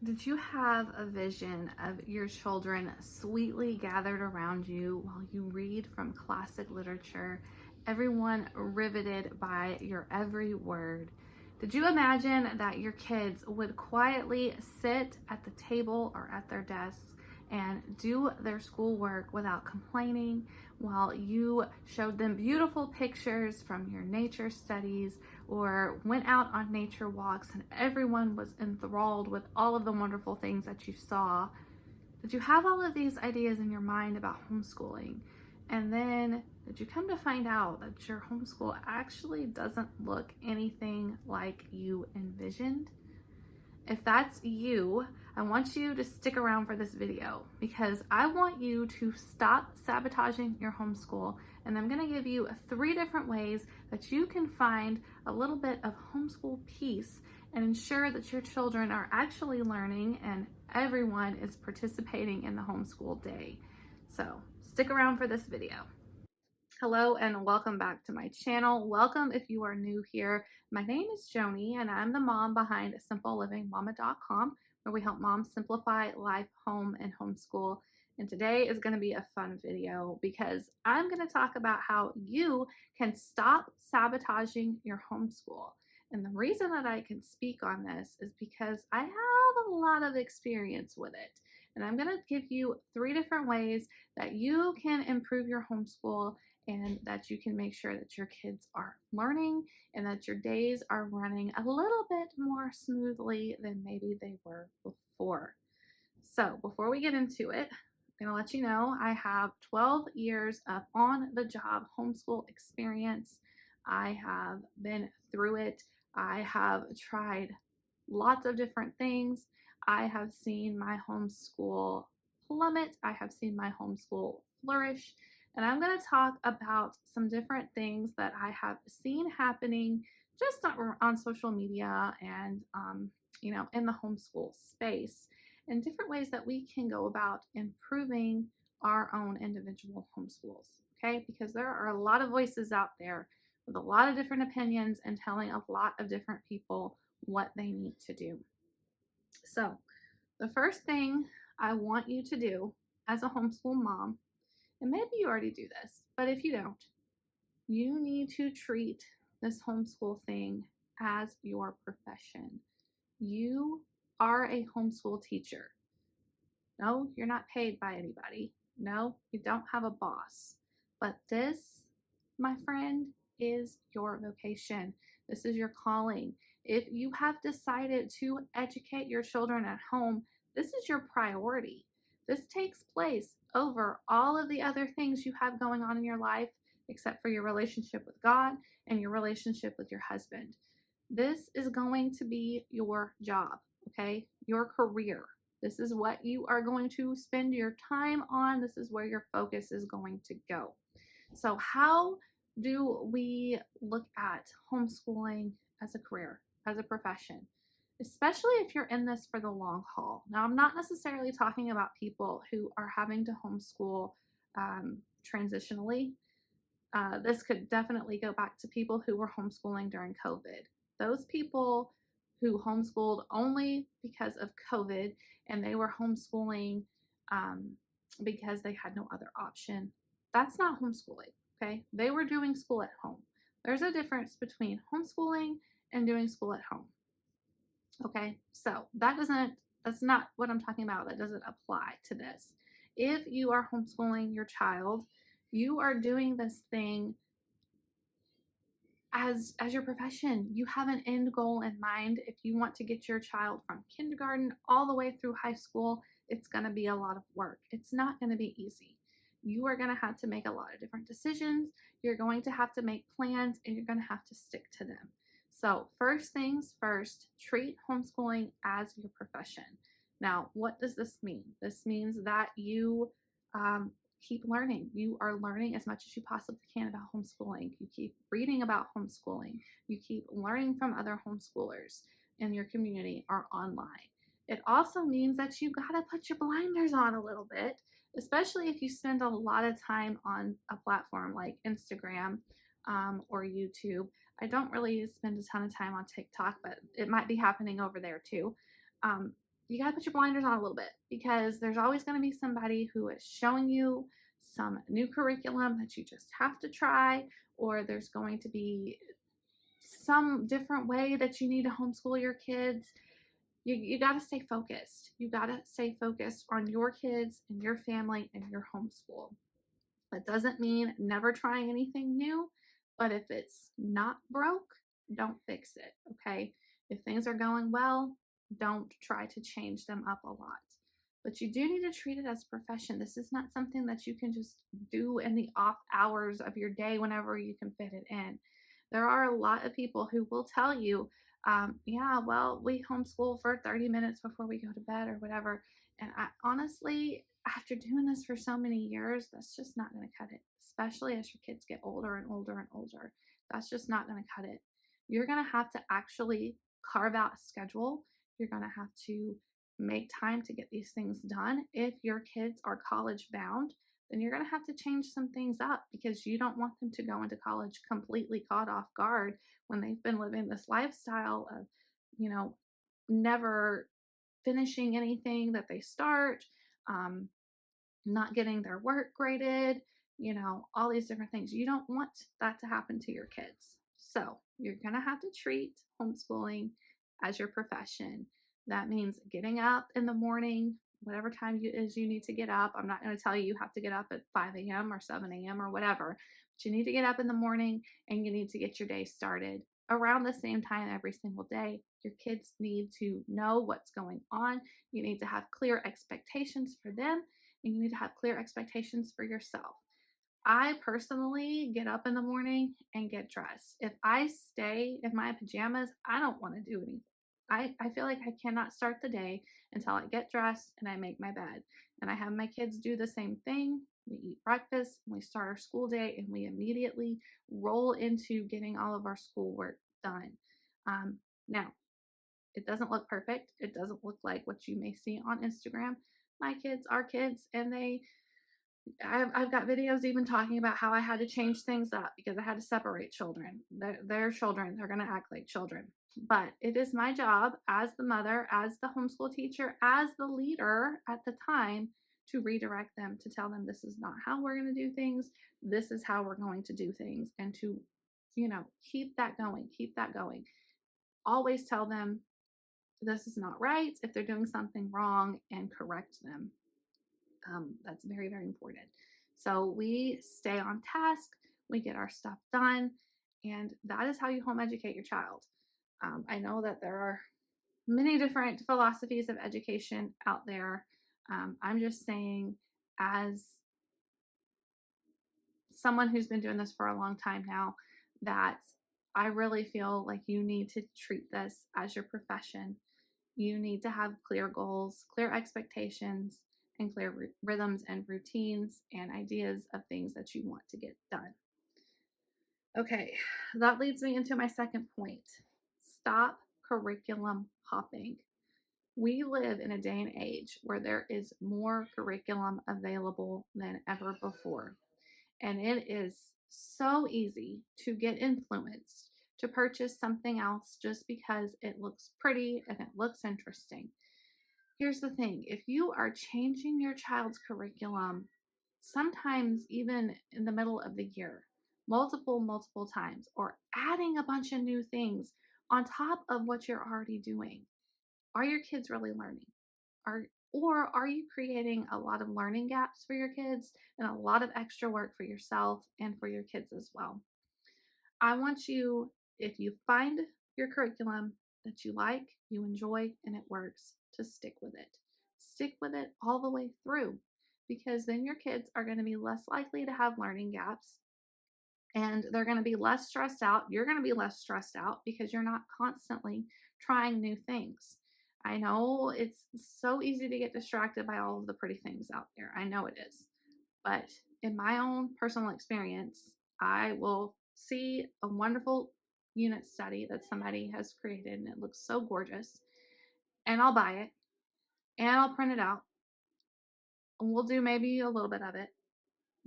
Did you have a vision of your children sweetly gathered around you while you read from classic literature, everyone riveted by your every word? Did you imagine that your kids would quietly sit at the table or at their desks and do their schoolwork without complaining while you showed them beautiful pictures from your nature studies or went out on nature walks and everyone was enthralled with all of the wonderful things that you saw? Did you have all of these ideas in your mind about homeschooling? And then did you come to find out that your homeschool actually doesn't look anything like you envisioned? If that's you, I want you to stick around for this video because I want you to stop sabotaging your homeschool, and I'm going to give you 3 different ways that you can find a little bit of homeschool peace and ensure that your children are actually learning and everyone is participating in the homeschool day. So stick around for this video. Hello and welcome back to my channel. Welcome if you are new here. My name is Joni and I'm the mom behind simplelivingmama.com, where we help moms simplify life, home, and homeschool. And today is going to be a fun video because I'm going to talk about how you can stop sabotaging your homeschool. And the reason that I can speak on this is because I have a lot of experience with it. And I'm going to give you 3 different ways that you can improve your homeschool and that you can make sure that your kids are learning and that your days are running a little bit more smoothly than maybe they were before. So before we get into it, I'm going to let you know I have 12 years of on-the-job homeschool experience. I have been through it. I have tried lots of different things. I have seen my homeschool plummet. I have seen my homeschool flourish. And I'm going to talk about some different things that I have seen happening just on social media and, in the homeschool space, and different ways that we can go about improving our own individual homeschools. Okay, because there are a lot of voices out there with a lot of different opinions and telling a lot of different people what they need to do. So, the first thing I want you to do as a homeschool mom, and maybe you already do this, but if you don't, you need to treat this homeschool thing as your profession. You are a homeschool teacher. No, you're not paid by anybody. No, you don't have a boss. But this, my friend, is your vocation. This is your calling. If you have decided to educate your children at home, this is your priority. This takes place over all of the other things you have going on in your life, except for your relationship with God and your relationship with your husband. This is going to be your job, okay? Your career. This is what you are going to spend your time on. This is where your focus is going to go. So how do we look at homeschooling as a career, as a profession, especially if you're in this for the long haul? Now, I'm not necessarily talking about people who are having to homeschool transitionally. This could definitely go back to people who were homeschooling during COVID. Those people who homeschooled only because of COVID and they were homeschooling because they had no other option, that's not homeschooling, okay? They were doing school at home. There's a difference between homeschooling and doing school at home, okay? So that's not what I'm talking about. That doesn't apply to this. If you are homeschooling your child, you are doing this thing as your profession. You have an end goal in mind. If you want to get your child from kindergarten all the way through high school, it's going to be a lot of work. It's not going to be easy. You are going to have to make a lot of different decisions. You're going to have to make plans and you're going to have to stick to them. So first things first, treat homeschooling as your profession. Now, what does this mean? This means that you keep learning. You are learning as much as you possibly can about homeschooling. You keep reading about homeschooling. You keep learning from other homeschoolers in your community or online. It also means that you got to put your blinders on a little bit, especially if you spend a lot of time on a platform like Instagram or YouTube. I don't really spend a ton of time on TikTok, but it might be happening over there too. you got to put your blinders on a little bit, because there's always going to be somebody who is showing you some new curriculum that you just have to try, or there's going to be some different way that you need to homeschool your kids. You got to stay focused. You got to stay focused on your kids and your family and your homeschool. That doesn't mean never trying anything new, but if it's not broke, don't fix it, okay? If things are going well, don't try to change them up a lot. But you do need to treat it as a profession. This is not something that you can just do in the off hours of your day whenever you can fit it in. There are a lot of people who will tell you, yeah, well, we homeschool for 30 minutes before we go to bed or whatever. And I honestly, after doing this for so many years, that's just not going to cut it, especially as your kids get older and older and older. That's just not going to cut it. You're going to have to actually carve out a schedule. You're going to have to make time to get these things done. If your kids are college bound, then you're going to have to change some things up, because you don't want them to go into college completely caught off guard when they've been living this lifestyle of, you know, never finishing anything that they start, um, not getting their work graded, all these different things. You don't want that to happen to your kids. So you're going to have to treat homeschooling as your profession. That means getting up in the morning, whatever time you need to get up. I'm not going to tell you have to get up at 5 a.m. or 7 a.m. or whatever, but you need to get up in the morning and you need to get your day started around the same time every single day. Your kids need to know what's going on. You need to have clear expectations for them, and you need to have clear expectations for yourself. I personally get up in the morning and get dressed. If I stay in my pajamas, I don't want to do anything. I feel like I cannot start the day until I get dressed and I make my bed. And I have my kids do the same thing. We eat breakfast, and we start our school day, and we immediately roll into getting all of our schoolwork done. Now, it doesn't look perfect. It doesn't look like what you may see on Instagram. My kids are kids, and I've got videos even talking about how I had to change things up because I had to separate children. They're children. They're going to act like children. But it is my job as the mother, as the homeschool teacher, as the leader at the time, to redirect them, to tell them this is not how we're going to do things. This is how we're going to do things. And to, keep that going, keep that going. Always tell them this is not right if they're doing something wrong, and correct them. That's very, very important. So we stay on task, we get our stuff done, and that is how you home educate your child. I know that there are many different philosophies of education out there. I'm just saying, as someone who's been doing this for a long time now, that I really feel like you need to treat this as your profession. You need to have clear goals, clear expectations, and clear rhythms and routines and ideas of things that you want to get done. Okay, that leads me into my second point. Stop curriculum hopping. We live in a day and age where there is more curriculum available than ever before. And it is so easy to get influenced to purchase something else just because it looks pretty and it looks interesting. Here's the thing, if you are changing your child's curriculum, sometimes even in the middle of the year, multiple times, or adding a bunch of new things on top of what you're already doing, are your kids really learning? Or are you creating a lot of learning gaps for your kids and a lot of extra work for yourself and for your kids as well? I want you, if you find your curriculum that you like, you enjoy, and it works, to stick with it. Stick with it all the way through, because then your kids are going to be less likely to have learning gaps, and they're going to be less stressed out. You're going to be less stressed out because you're not constantly trying new things. I know it's so easy to get distracted by all of the pretty things out there. I know it is. But in my own personal experience, I will see a wonderful unit study that somebody has created and it looks so gorgeous, and I'll buy it and I'll print it out and we'll do maybe a little bit of it,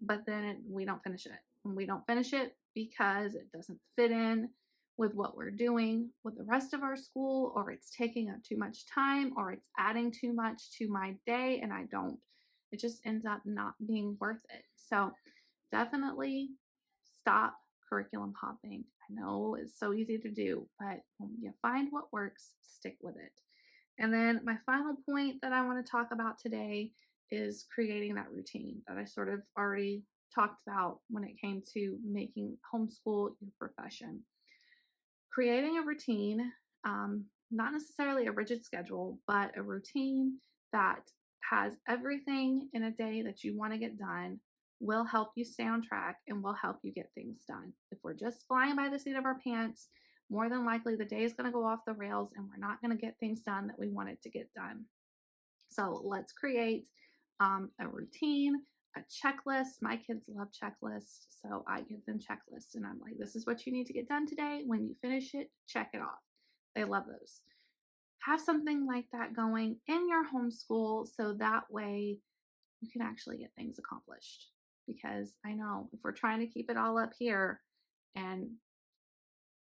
but then we don't finish it. And we don't finish it because it doesn't fit in with what we're doing with the rest of our school, or it's taking up too much time, or it's adding too much to my day and I don't, it just ends up not being worth it. So definitely stop curriculum hopping. I know it's so easy to do, but when you find what works, stick with it. And then my final point that I want to talk about today is creating that routine that I sort of already talked about when it came to making homeschool your profession. Creating a routine, not necessarily a rigid schedule, but a routine that has everything in a day that you want to get done will help you stay on track and will help you get things done. If we're just flying by the seat of our pants, more than likely the day is going to go off the rails and we're not going to get things done that we wanted to get done. So let's create a routine, a checklist. My kids love checklists, so I give them checklists and I'm like, this is what you need to get done today. When you finish it, check it off. They love those. Have something like that going in your homeschool so that way you can actually get things accomplished. Because I know if we're trying to keep it all up here, and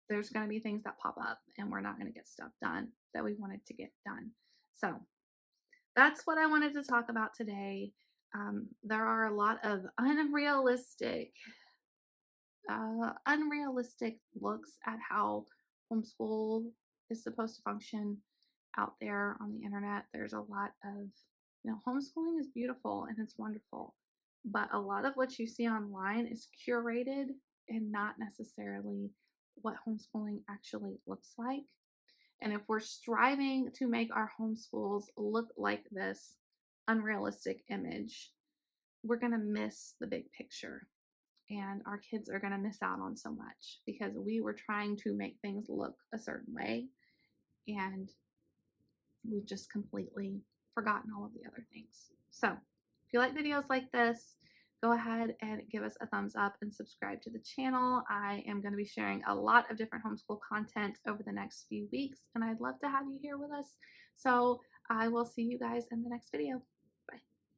there's going to be things that pop up and we're not going to get stuff done that we wanted to get done. So that's what I wanted to talk about today. There are a lot of unrealistic looks at how homeschool is supposed to function out there on the internet. There's a lot of, homeschooling is beautiful and it's wonderful, but a lot of what you see online is curated and not necessarily what homeschooling actually looks like. And if we're striving to make our homeschools look like this unrealistic image, we're going to miss the big picture. And our kids are going to miss out on so much because we were trying to make things look a certain way. And we've just completely forgotten all of the other things. So if you like videos like this, go ahead and give us a thumbs up and subscribe to the channel. I am going to be sharing a lot of different homeschool content over the next few weeks, and I'd love to have you here with us. So I will see you guys in the next video.